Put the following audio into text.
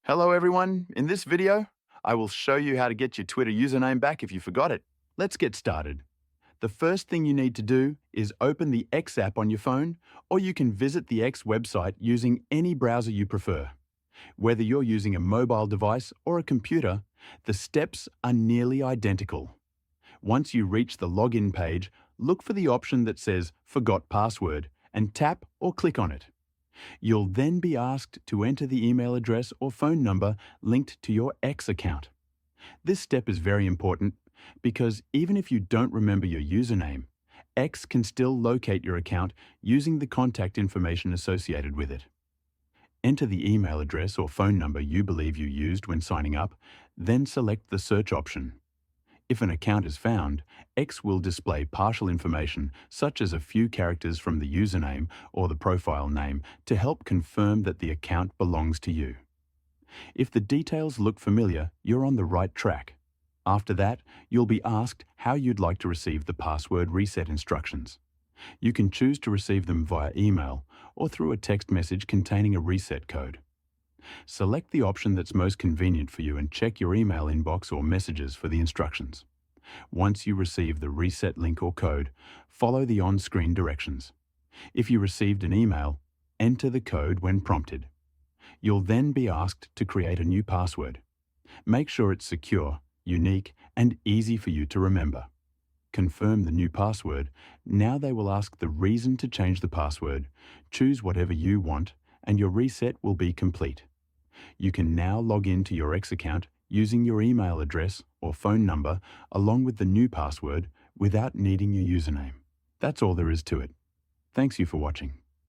Hello everyone, in this video, I will show you how to get your Twitter username back if you forgot it. Let's get started. The first thing you need to do is open the X app on your phone, or you can visit the X website using any browser you prefer. Whether you're using a mobile device or a computer, the steps are nearly identical. Once you reach the login page, look for the option that says Forgot Password and tap or click on it. You'll then be asked to enter the email address or phone number linked to your X account. This step is very important because even if you don't remember your username, X can still locate your account using the contact information associated with it. Enter the email address or phone number you believe you used when signing up, then select the search option. If an account is found, X will display partial information such as a few characters from the username or the profile name to help confirm that the account belongs to you. If the details look familiar, you're on the right track. After that, you'll be asked how you'd like to receive the password reset instructions. You can choose to receive them via email or through a text message containing a reset code. Select the option that's most convenient for you and check your email inbox or messages for the instructions. Once you receive the reset link or code, follow the on-screen directions. If you received an email, enter the code when prompted. You'll then be asked to create a new password. Make sure it's secure, unique, and easy for you to remember. Confirm the new password. Now they will ask the reason to change the password. Choose whatever you want, and your reset will be complete. You can now log in to your X account using your email address or phone number along with the new password without needing your username. That's all there is to it. Thanks you for watching.